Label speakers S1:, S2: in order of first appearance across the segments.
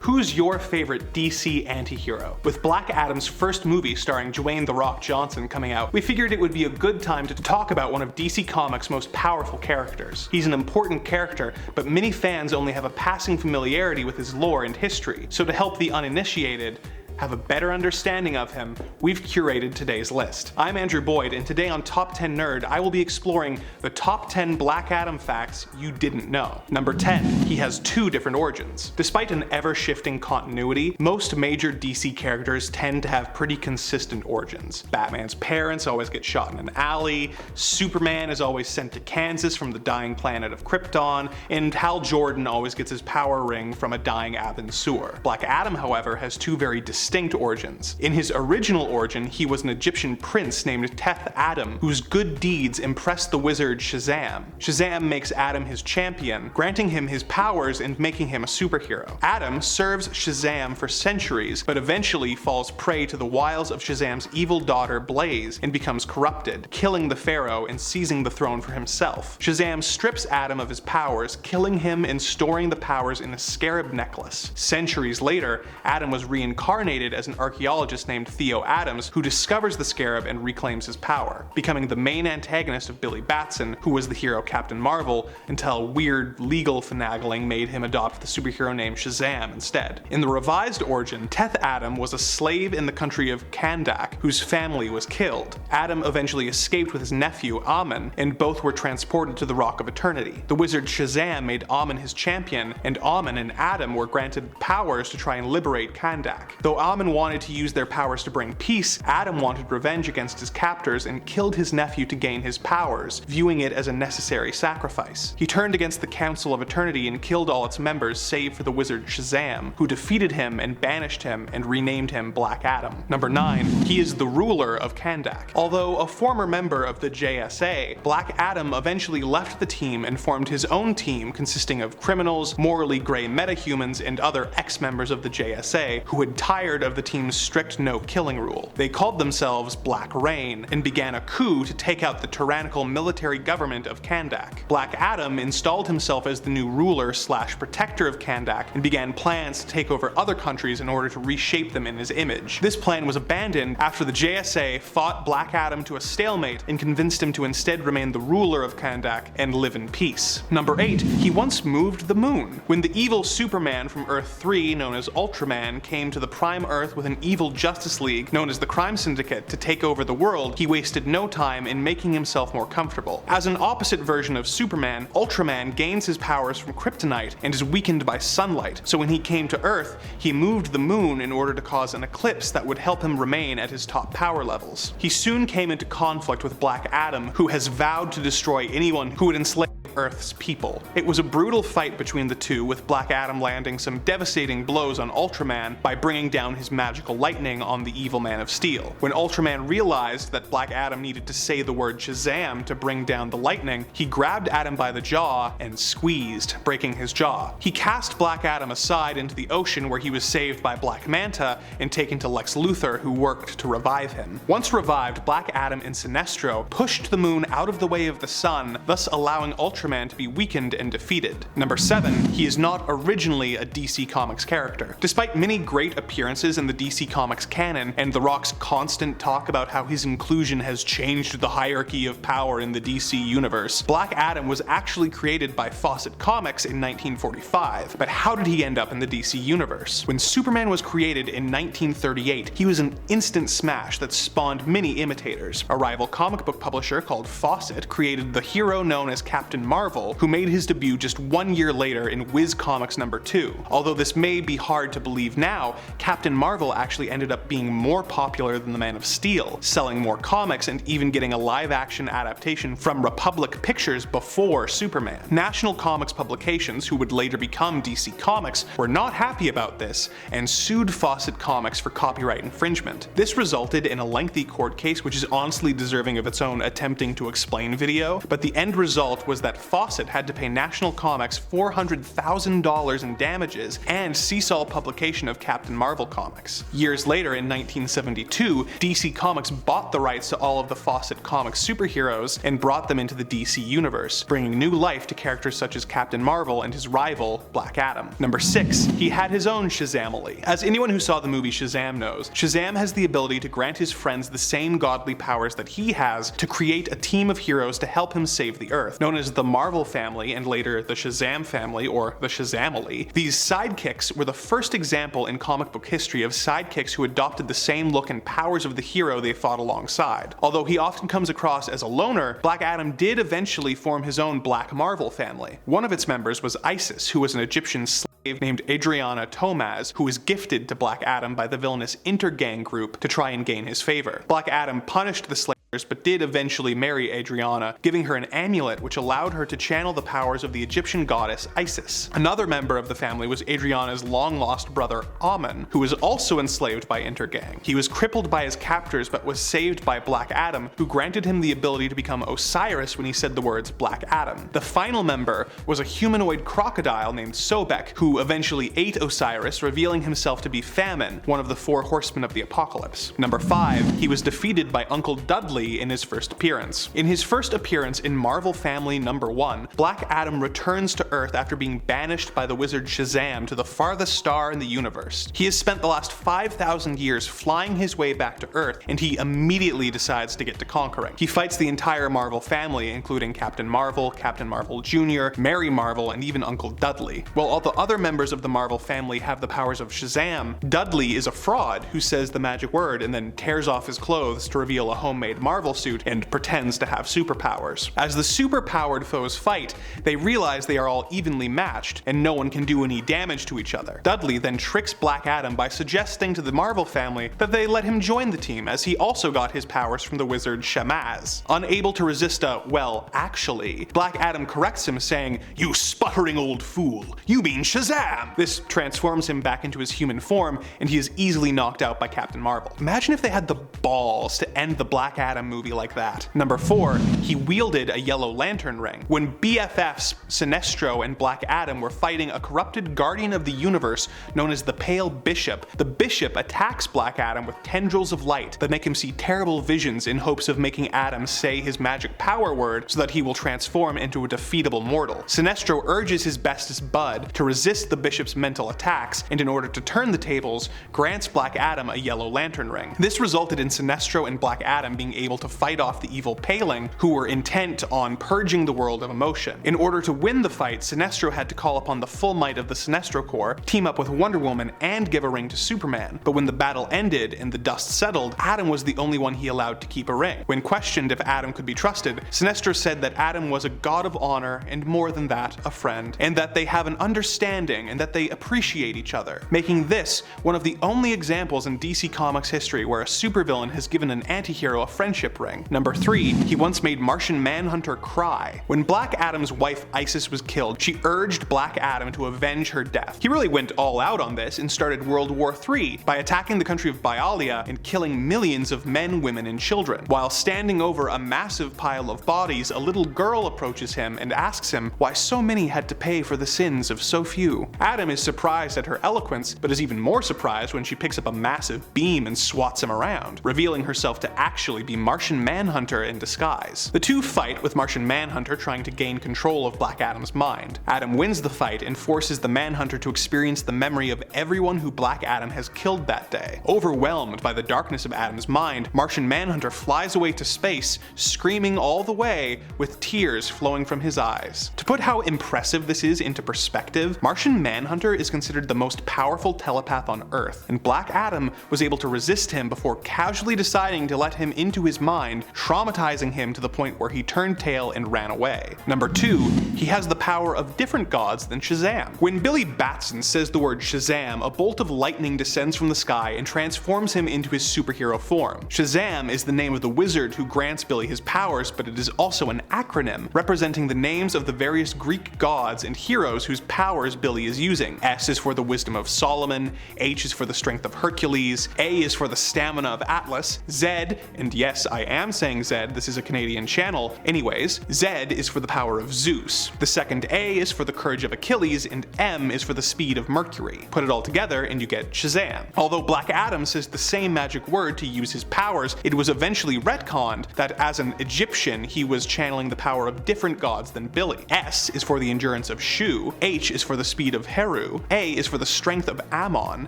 S1: Who's your favorite DC antihero? With Black Adam's first movie starring Dwayne "The Rock" Johnson coming out, we figured it would be a good time to talk about one of DC Comics' most powerful characters. He's an important character, but many fans only have a passing familiarity with his lore and history, so to help the uninitiated have a better understanding of him, we've curated today's list. I'm Andrew Boyd, and today on Top 10 Nerd, I will be exploring the top 10 Black Adam facts you didn't know. Number 10. He has two different origins. Despite an ever-shifting continuity, most major DC characters tend to have pretty consistent origins. Batman's parents always get shot in an alley, Superman is always sent to Kansas from the dying planet of Krypton, and Hal Jordan always gets his power ring from a dying Athens sewer. Black Adam, however, has two very distinct origins. In his original origin, he was an Egyptian prince named Teth Adam, whose good deeds impressed the wizard Shazam. Shazam makes Adam his champion, granting him his powers and making him a superhero. Adam serves Shazam for centuries, but eventually falls prey to the wiles of Shazam's evil daughter Blaze and becomes corrupted, killing the pharaoh and seizing the throne for himself. Shazam strips Adam of his powers, killing him and storing the powers in a scarab necklace. Centuries later, Adam was reincarnated as an archaeologist named Theo Adams, who discovers the scarab and reclaims his power, becoming the main antagonist of Billy Batson, who was the hero Captain Marvel, until weird legal finagling made him adopt the superhero name Shazam instead. In the revised origin, Teth Adam was a slave in the country of Kahndaq, whose family was killed. Adam eventually escaped with his nephew Amun, and both were transported to the Rock of Eternity. The wizard Shazam made Amun his champion, and Amun and Adam were granted powers to try and liberate Kahndaq. Though Amun wanted to use their powers to bring peace, Adam wanted revenge against his captors and killed his nephew to gain his powers, viewing it as a necessary sacrifice. He turned against the Council of Eternity and killed all its members save for the wizard Shazam, who defeated him and banished him and renamed him Black Adam. Number 9. He is the ruler of Kahndaq. Although a former member of the JSA, Black Adam eventually left the team and formed his own team consisting of criminals, morally gray metahumans, and other ex-members of the JSA who had tired of the team's strict no-killing rule. They called themselves Black Rain and began a coup to take out the tyrannical military government of Kahndaq. Black Adam installed himself as the new ruler/protector of Kahndaq and began plans to take over other countries in order to reshape them in his image. This plan was abandoned after the JSA fought Black Adam to a stalemate and convinced him to instead remain the ruler of Kahndaq and live in peace. Number 8. He once moved the moon. When the evil Superman from Earth 3, known as Ultraman, came to the Prime Earth with an evil Justice League, known as the Crime Syndicate, to take over the world, he wasted no time in making himself more comfortable. As an opposite version of Superman, Ultraman gains his powers from kryptonite and is weakened by sunlight, so when he came to Earth, he moved the moon in order to cause an eclipse that would help him remain at his top power levels. He soon came into conflict with Black Adam, who has vowed to destroy anyone who would enslave Earth's people. It was a brutal fight between the two, with Black Adam landing some devastating blows on Ultraman by bringing down his magical lightning on the evil Man of Steel. When Ultraman realized that Black Adam needed to say the word Shazam to bring down the lightning, he grabbed Adam by the jaw and squeezed, breaking his jaw. He cast Black Adam aside into the ocean, where he was saved by Black Manta and taken to Lex Luthor, who worked to revive him. Once revived, Black Adam and Sinestro pushed the moon out of the way of the sun, thus allowing Ultraman to be weakened and defeated. Number 7. He is not originally a DC Comics character. Despite many great appearances in the DC Comics canon, and The Rock's constant talk about how his inclusion has changed the hierarchy of power in the DC universe, Black Adam was actually created by Fawcett Comics in 1945. But how did he end up in the DC universe? When Superman was created in 1938, he was an instant smash that spawned many imitators. A rival comic book publisher called Fawcett created the hero known as Captain Marvel, who made his debut just 1 year later in Whiz Comics #2. Although this may be hard to believe now, Captain Marvel actually ended up being more popular than the Man of Steel, selling more comics and even getting a live-action adaptation from Republic Pictures before Superman. National Comics Publications, who would later become DC Comics, were not happy about this and sued Fawcett Comics for copyright infringement. This resulted in a lengthy court case, which is honestly deserving of its own attempting to explain video, but the end result was that Fawcett had to pay National Comics $400,000 in damages and cease all publication of Captain Marvel comics. Years later, in 1972, DC Comics bought the rights to all of the Fawcett Comics superheroes and brought them into the DC universe, bringing new life to characters such as Captain Marvel and his rival, Black Adam. Number 6. He had his own Shazam-ily. As anyone who saw the movie Shazam knows, Shazam has the ability to grant his friends the same godly powers that he has to create a team of heroes to help him save the Earth. Known as the Marvel family and later the Shazam family, or the Shazam-ily, these sidekicks were the first example in comic book history of sidekicks who adopted the same look and powers of the hero they fought alongside. Although he often comes across as a loner, Black Adam did eventually form his own Black Marvel family. One of its members was Isis, who was an Egyptian slave named Adriana Tomaz, who was gifted to Black Adam by the villainous Intergang group to try and gain his favor. Black Adam punished the slave but did eventually marry Adriana, giving her an amulet which allowed her to channel the powers of the Egyptian goddess Isis. Another member of the family was Adriana's long-lost brother Amun, who was also enslaved by Intergang. He was crippled by his captors but was saved by Black Adam, who granted him the ability to become Osiris when he said the words Black Adam. The final member was a humanoid crocodile named Sobek, who eventually ate Osiris, revealing himself to be Famine, one of the 4 horsemen of the apocalypse. Number 5. He was defeated by Uncle Dudley in his first appearance. In his first appearance in Marvel Family number 1, Black Adam returns to Earth after being banished by the wizard Shazam to the farthest star in the universe. He has spent the last 5,000 years flying his way back to Earth, and he immediately decides to get to conquering. He fights the entire Marvel family, including Captain Marvel, Captain Marvel Jr., Mary Marvel, and even Uncle Dudley. While all the other members of the Marvel family have the powers of Shazam, Dudley is a fraud who says the magic word and then tears off his clothes to reveal a homemade Marvel suit and pretends to have superpowers. As the superpowered foes fight, they realize they are all evenly matched and no one can do any damage to each other. Dudley then tricks Black Adam by suggesting to the Marvel family that they let him join the team, as he also got his powers from the wizard Shamaz. Unable to resist a, well, actually, Black Adam corrects him saying, "You sputtering old fool, you mean Shazam!" This transforms him back into his human form and he is easily knocked out by Captain Marvel. Imagine if they had the balls to end the Black Adam movie like that. Number 4. He wielded a yellow lantern ring. When BFFs Sinestro and Black Adam were fighting a corrupted guardian of the universe known as the Pale Bishop, the Bishop attacks Black Adam with tendrils of light that make him see terrible visions in hopes of making Adam say his magic power word so that he will transform into a defeatable mortal. Sinestro urges his bestest bud to resist the Bishop's mental attacks, and in order to turn the tables, grants Black Adam a yellow lantern ring. This resulted in Sinestro and Black Adam being able to fight off the evil Paling, who were intent on purging the world of emotion. In order to win the fight, Sinestro had to call upon the full might of the Sinestro Corps, team up with Wonder Woman, and give a ring to Superman. But when the battle ended and the dust settled, Adam was the only one he allowed to keep a ring. When questioned if Adam could be trusted, Sinestro said that Adam was a god of honor and more than that, a friend, and that they have an understanding and that they appreciate each other, making this one of the only examples in DC Comics history where a supervillain has given an antihero a friendship ring. Number 3. He once made Martian Manhunter cry. When Black Adam's wife Isis was killed, she urged Black Adam to avenge her death. He really went all out on this and started World War III by attacking the country of Bialia and killing millions of men, women, and children. While standing over a massive pile of bodies, a little girl approaches him and asks him why so many had to pay for the sins of so few. Adam is surprised at her eloquence, but is even more surprised when she picks up a massive beam and swats him around, revealing herself to actually be Martian Manhunter in disguise. The two fight, with Martian Manhunter trying to gain control of Black Adam's mind. Adam wins the fight and forces the Manhunter to experience the memory of everyone who Black Adam has killed that day. Overwhelmed by the darkness of Adam's mind, Martian Manhunter flies away to space, screaming all the way, with tears flowing from his eyes. To put how impressive this is into perspective, Martian Manhunter is considered the most powerful telepath on Earth, and Black Adam was able to resist him before casually deciding to let him into his mind, traumatizing him to the point where he turned tail and ran away. Number 2, he has the power of different gods than Shazam. When Billy Batson says the word Shazam, a bolt of lightning descends from the sky and transforms him into his superhero form. Shazam is the name of the wizard who grants Billy his powers, but it is also an acronym representing the names of the various Greek gods and heroes whose powers Billy is using. S is for the wisdom of Solomon, H is for the strength of Hercules, A is for the stamina of Atlas, Z, and yes, Yes, I am saying Z, this is a Canadian channel. Anyways, Z is for the power of Zeus. The second A is for the courage of Achilles, and M is for the speed of Mercury. Put it all together and you get Shazam. Although Black Adam says the same magic word to use his powers, it was eventually retconned that as an Egyptian he was channeling the power of different gods than Billy. S is for the endurance of Shu, H is for the speed of Heru, A is for the strength of Ammon,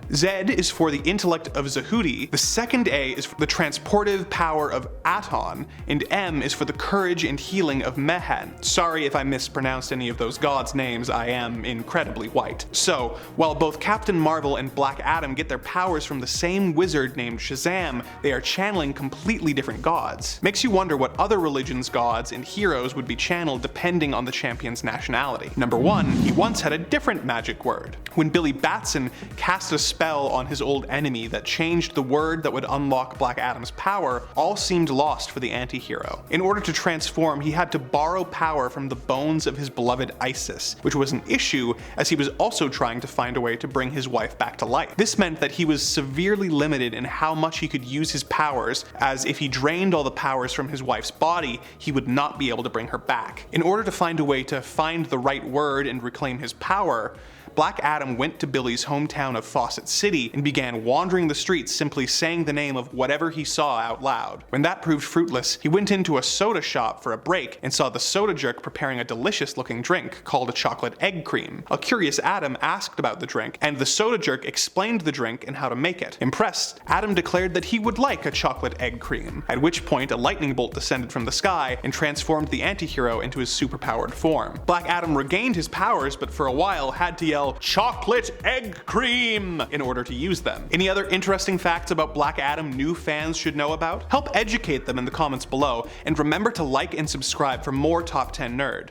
S1: Z is for the intellect of Zahudi, the second A is for the transportive power of Aton, and M is for the courage and healing of Mehen. Sorry if I mispronounced any of those gods' names, I am incredibly white. So, while both Captain Marvel and Black Adam get their powers from the same wizard named Shazam, they are channeling completely different gods. Makes you wonder what other religions' gods and heroes would be channeled depending on the champion's nationality. Number 1, he once had a different magic word. When Billy Batson cast a spell on his old enemy that changed the word that would unlock Black Adam's power, all seemed lost for the anti-hero. In order to transform, he had to borrow power from the bones of his beloved Isis, which was an issue as he was also trying to find a way to bring his wife back to life. This meant that he was severely limited in how much he could use his powers, as if he drained all the powers from his wife's body, he would not be able to bring her back. In order to find a way to find the right word and reclaim his power, Black Adam went to Billy's hometown of Fawcett City and began wandering the streets simply saying the name of whatever he saw out loud. When that proved fruitless, he went into a soda shop for a break and saw the soda jerk preparing a delicious looking drink called a chocolate egg cream. A curious Adam asked about the drink, and the soda jerk explained the drink and how to make it. Impressed, Adam declared that he would like a chocolate egg cream, at which point a lightning bolt descended from the sky and transformed the anti-hero into his superpowered form. Black Adam regained his powers, but for a while had to yell chocolate egg cream in order to use them. Any other interesting facts about Black Adam new fans should know about? Help educate them in the comments below, and remember to like and subscribe for more Top 10 Nerd.